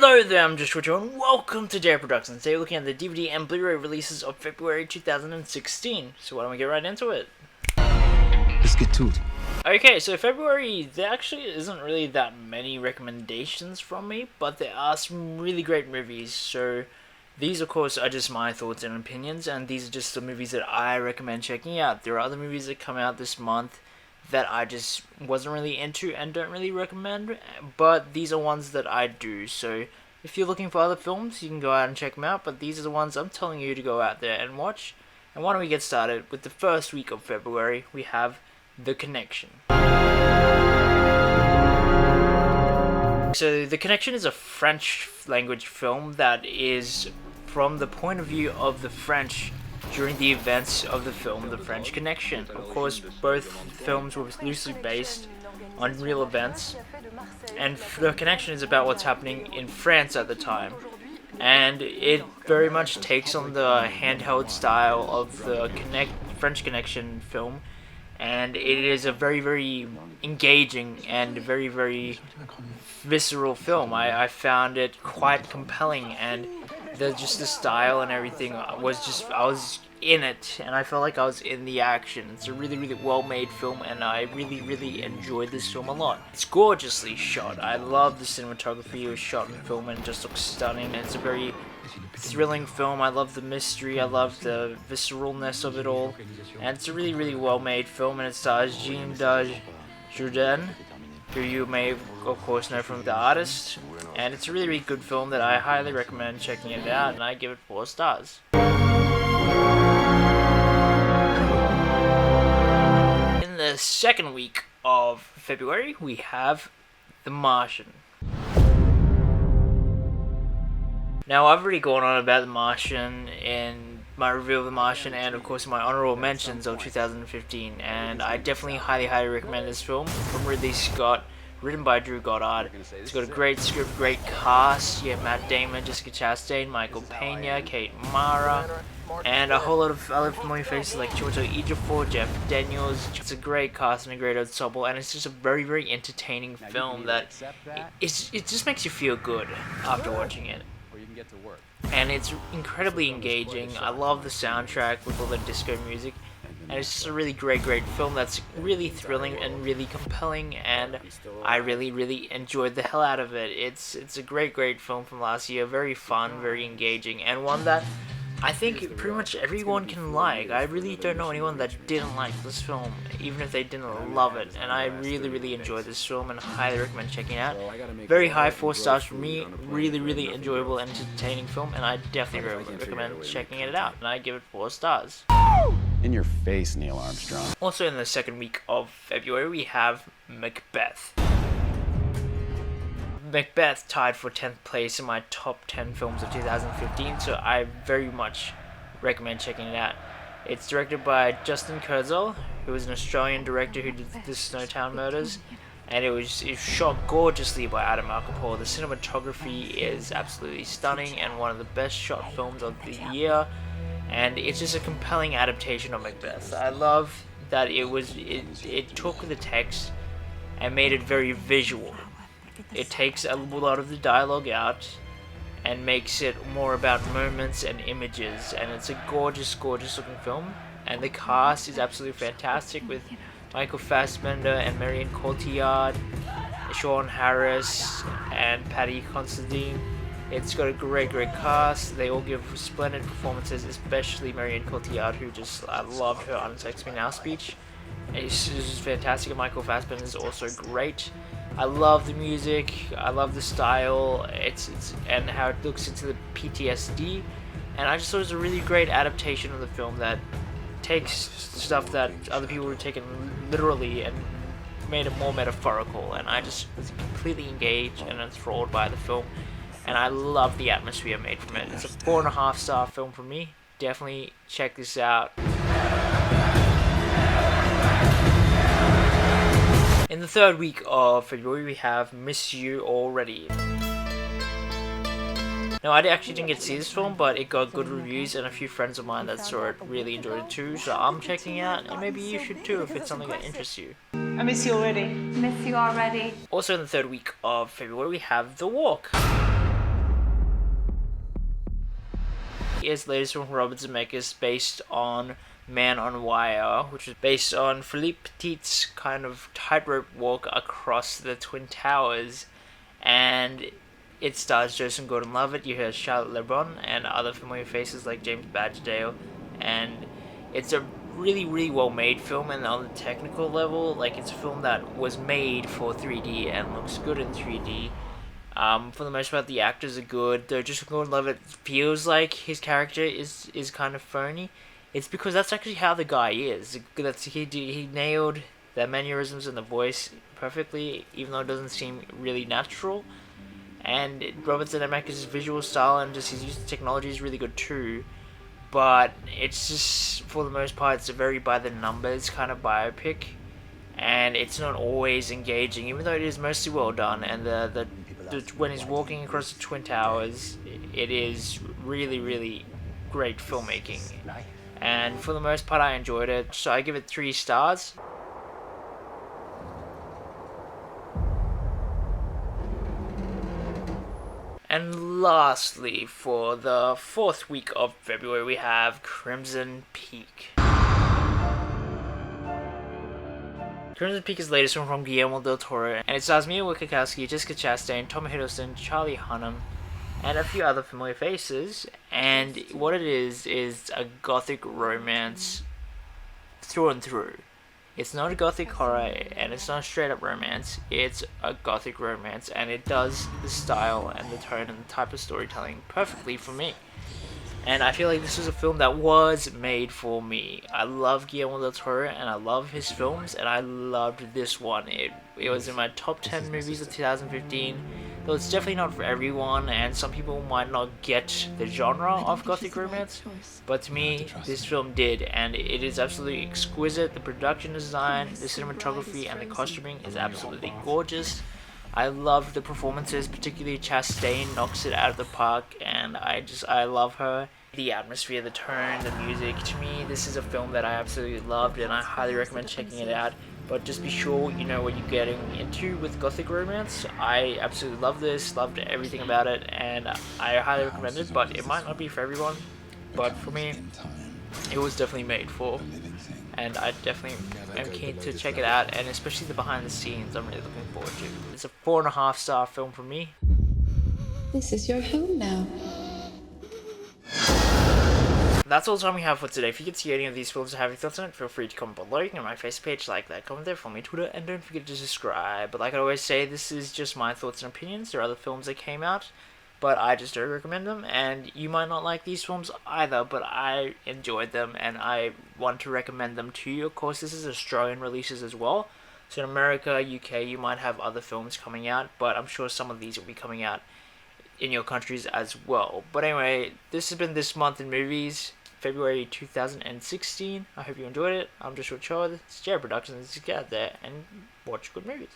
Hello there, I'm Joshua and welcome to Dare Productions. Today we're looking at the DVD and Blu-ray releases of February 2016. So why don't we get right into it? Let's get to it. Okay, so February, there actually isn't really that many recommendations from me, but there are some really great movies. So these, of course, are just my thoughts and opinions, and these are just the movies that I recommend checking out. There are other movies that come out this month that I just wasn't really into and don't really recommend, but these are ones that I do. So if you're looking for other films, you can go out and check them out, but these are the ones I'm telling you to go out there and watch. And why don't we get started with the first week of February? We have The Connection. So The Connection is a French language film that is from the point of view of the French during the events of the film The French Connection. Of course, both films were loosely based on real events, and The Connection is about what's happening in France at the time. And it very much takes on the handheld style of the French Connection film, and it is a very, very engaging and very, very visceral film. I found it quite compelling, and just the style and everything was just, I was in it, and I felt like I was in the action. It's a really, really well-made film, and I really, really enjoyed this film a lot. It's gorgeously shot. I love the cinematography. It was shot in film and it just looks stunning, and it's a very thrilling film. I love the mystery. I love the visceralness of it all, and it's a really, really well-made film, and it stars Jean Dujardin, who you may, of course, know from The Artist, and it's a really, really good film that I highly recommend checking it out, and I give it 4 stars. In the second week of February, we have The Martian. Now, I've already gone on about The Martian in my review of The Martian and, of course, my honorable mentions of 2015, and I definitely highly recommend this film from Ridley Scott, written by Drew Goddard. It's got a great script, great cast. You have Matt Damon, Jessica Chastain, Michael Pena, Kate Mara, and a whole lot of other familiar faces like Chiwetel Ejiofor, Jeff Daniels. It's a great cast and a great ensemble, and it's just a very, very entertaining film that it just makes you feel good after watching it. And it's incredibly engaging. I love the soundtrack with all the disco music, and it's just a really great film that's really thrilling and really compelling, and I really enjoyed the hell out of it. It's a great film from last year. Very fun, very engaging, and one that I think pretty much everyone can like. I really don't know anyone that didn't like this film, even if they didn't love it, and I really enjoyed this film and highly recommend checking it out. Very high, 4 stars for me. Really enjoyable, entertaining film, and I definitely recommend checking it out, and I give it 4 stars. In your face, Neil Armstrong. Also in the second week of February, we have Macbeth. Macbeth tied for 10th place in my top 10 films of 2015, so I very much recommend checking it out. It's directed by Justin Kurzel, who is an Australian director who did the Snowtown Murders, and it was shot gorgeously by Adam Alcapol. The cinematography is absolutely stunning and one of the best shot films of the year, and it's just a compelling adaptation of Macbeth. I love that it took the text and made it very visual. It takes a lot of the dialogue out and makes it more about moments and images, and it's a gorgeous looking film, and the cast is absolutely fantastic with Michael Fassbender and Marion Cotillard, Sean Harris and Paddy Considine. It's got a great cast. They all give splendid performances, especially Marion Cotillard, who I love her Untext Me Now speech. It's just fantastic, and Michael Fassbender is also great. I love the music, I love the style, and how it looks into the PTSD, and I just thought it was a really great adaptation of the film that takes stuff that other people were taking literally and made it more metaphorical, and I just was completely engaged and enthralled by the film, and I love the atmosphere made from it. It's a 4.5 star film for me. Definitely check this out. In the third week of February, we have Miss You Already. Now, I actually didn't get to see this film, but it got good reviews, and a few friends of mine that saw it really enjoyed it too, so I'm checking it out, and maybe you should too if it's something that interests you. I miss you already. Miss you already. Also in the third week of February, we have The Walk. is the latest film from Robert Zemeckis based on Man on Wire, which is based on Philippe Petit's kind of tightrope walk across the Twin Towers. And it stars Joseph Gordon-Levitt, you hear Charlotte LeBron, and other familiar faces like James Badgedale. And it's a really, really well-made film, and on the technical level, like, it's a film that was made for 3D and looks good in 3D. For the most part, the actors are good, though Joseph Gordon-Levitt feels like his character is kind of phony. It's because that's actually how the guy is. He nailed the mannerisms and the voice perfectly, even though it doesn't seem really natural. And Robert Zemeckis' visual style and just his use of technology is really good too. But it's just, for the most part, it's a very by-the-numbers kind of biopic. And it's not always engaging, even though it is mostly well done. And when he's walking across the Twin Towers, it is really, really great filmmaking. And for the most part, I enjoyed it. So I give it 3 stars. And lastly, for the 4th week of February, we have Crimson Peak. Crimson Peak is the latest film from Guillermo del Toro, and it stars Mia Wasikowska, Jessica Chastain, Tom Hiddleston, Charlie Hunnam, and a few other familiar faces. And what it is a gothic romance through and through. It's not a gothic horror, and it's not a straight up romance. It's a gothic romance, and it does the style and the tone and the type of storytelling perfectly for me. And I feel like this was a film that was made for me. I love Guillermo del Toro, and I love his films, and I loved this one. It was in my top 10 movies of 2015. Though it's definitely not for everyone, and some people might not get the genre of gothic romance. But to me, this film did, and it is absolutely exquisite. The production design, the cinematography, and the costuming is absolutely gorgeous. I love the performances, particularly Chastain knocks it out of the park, and I love her. The atmosphere, the tone, the music, to me, this is a film that I absolutely loved, and I highly recommend checking it out. But just be sure you know what you're getting into with gothic romance. I absolutely love this, loved everything about it, and I highly recommend it, but it might not be for everyone. But for me, it was definitely made for, and I definitely am keen to check it out, and especially the behind the scenes, I'm really looking forward to. It's a 4.5-star film for me. This is your home now. That's all the time we have for today. If you could see any of these films or have any thoughts on it, feel free to comment below. You can on my Facebook page, like that, comment there, follow me on Twitter, and don't forget to subscribe. But like I always say, this is just my thoughts and opinions. There are other films that came out, but I just don't recommend them, and you might not like these films either, but I enjoyed them, and I want to recommend them to you. Of course, this is Australian releases as well, so in America, UK, you might have other films coming out, but I'm sure some of these will be coming out in your countries as well. But anyway, this has been This Month in Movies, February 2016. I hope you enjoyed it. I'm Joshua Chod. It's Jared Productions. Get out there and watch good movies.